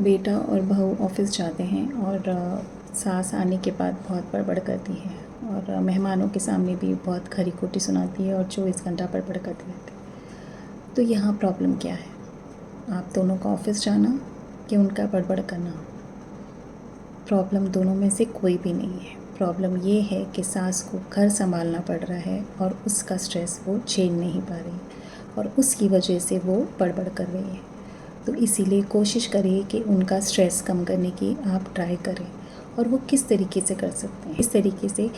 बेटा और बहू ऑफिस जाते हैं और सास आने के बाद बहुत बड़बड़ करती है और मेहमानों के सामने भी बहुत खरी खोटी सुनाती है और 24 घंटा बड़बड़ करती रहती है। तो यहाँ प्रॉब्लम क्या है? आप दोनों का ऑफिस जाना कि उनका बड़बड़ करना? प्रॉब्लम दोनों में से कोई भी नहीं है। प्रॉब्लम ये है कि सास को घर संभालना पड़ रहा है और उसका स्ट्रेस वो झेल नहीं पा रही और उसकी वजह से वो बड़बड़ कर रही है। तो इसीलिए कोशिश करिए कि उनका स्ट्रेस कम करने की आप ट्राई करें। और वो किस तरीके से कर सकते हैं? इस तरीके से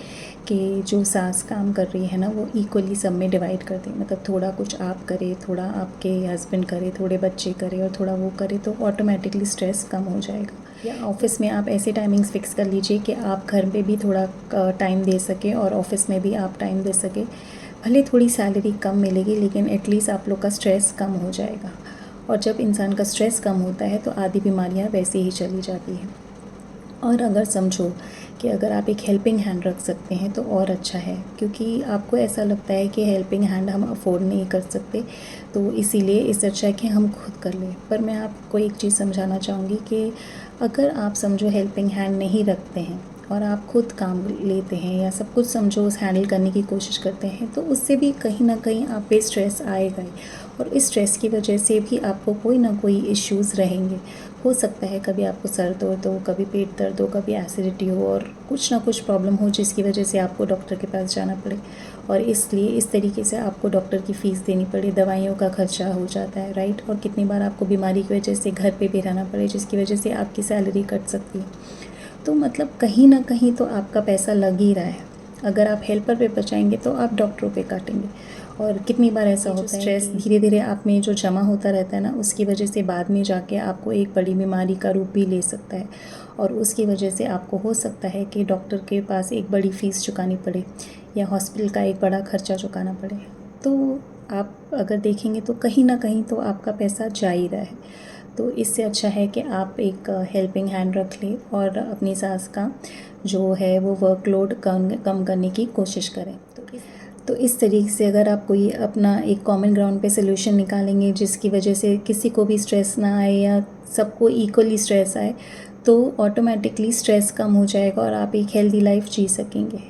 कि जो सास काम कर रही है ना, वो इक्वली सब में डिवाइड कर दें। मतलब थोड़ा कुछ आप करें, थोड़ा आपके हस्बैंड करे, थोड़े बच्चे करें और थोड़ा वो करे, तो ऑटोमेटिकली स्ट्रेस कम हो जाएगा। या ऑफ़िस में आप ऐसे टाइमिंग्स फ़िक्स कर लीजिए कि आप घर पे भी थोड़ा टाइम दे सकें और ऑफ़िस में भी आप टाइम दे सकें। भले थोड़ी सैलरी कम मिलेगी, लेकिन एटलीस्ट आप लोग का स्ट्रेस कम हो जाएगा। और जब इंसान का स्ट्रेस कम होता है तो आधी बीमारियां वैसे ही चली जाती हैं। और अगर समझो कि अगर आप एक हेल्पिंग हैंड रख सकते हैं तो और अच्छा है, क्योंकि आपको ऐसा लगता है कि हेल्पिंग हैंड हम अफोर्ड नहीं कर सकते, तो इसीलिए इससे अच्छा है कि हम खुद कर लें। पर मैं आपको एक चीज़ समझाना चाहूँगी कि अगर आप समझो हेल्पिंग हैंड नहीं रखते हैं और आप खुद काम लेते हैं या सब कुछ समझो हैंडल करने की कोशिश करते हैं, तो उससे भी कहीं ना कहीं आप पे स्ट्रेस आएगा ही। और इस स्ट्रेस की वजह से भी आपको कोई ना कोई इश्यूज़ रहेंगे। हो सकता है कभी आपको सर दर्द हो, कभी पेट दर्द हो, कभी एसिडिटी हो और कुछ ना कुछ प्रॉब्लम हो जिसकी वजह से आपको डॉक्टर के पास जाना पड़े और इसलिए इस तरीके से आपको डॉक्टर की फ़ीस देनी पड़े, दवाइयों का खर्चा हो जाता है, राइट। और कितनी बार आपको बीमारी की वजह से घर पे भी रहना पड़े जिसकी वजह से आपकी सैलरी कट सकती है। तो मतलब कहीं ना कहीं तो आपका पैसा लग ही रहा है। अगर आप हेल्पर पे बचाएंगे तो आप डॉक्टरों पे काटेंगे। और कितनी बार ऐसा होता है स्ट्रेस धीरे धीरे आप में जो जमा होता रहता है ना, उसकी वजह से बाद में जाके आपको एक बड़ी बीमारी का रूप भी ले सकता है और उसकी वजह से आपको हो सकता है कि डॉक्टर के पास एक बड़ी फ़ीस चुकानी पड़े या हॉस्पिटल का एक बड़ा खर्चा चुकाना पड़े। तो आप अगर देखेंगे तो कहीं ना कहीं तो आपका पैसा जा ही रहा है। तो इससे अच्छा है कि आप एक हेल्पिंग हैंड रख लें और अपनी सास का जो है वो वर्कलोड कम करने की कोशिश करें। तो इस तरीके से अगर आप कोई अपना एक कॉमन ग्राउंड पे सोल्यूशन निकालेंगे जिसकी वजह से किसी को भी स्ट्रेस ना आए या सबको इक्वली स्ट्रेस आए, तो ऑटोमेटिकली स्ट्रेस कम हो जाएगा और आप एक हेल्दी लाइफ जी सकेंगे।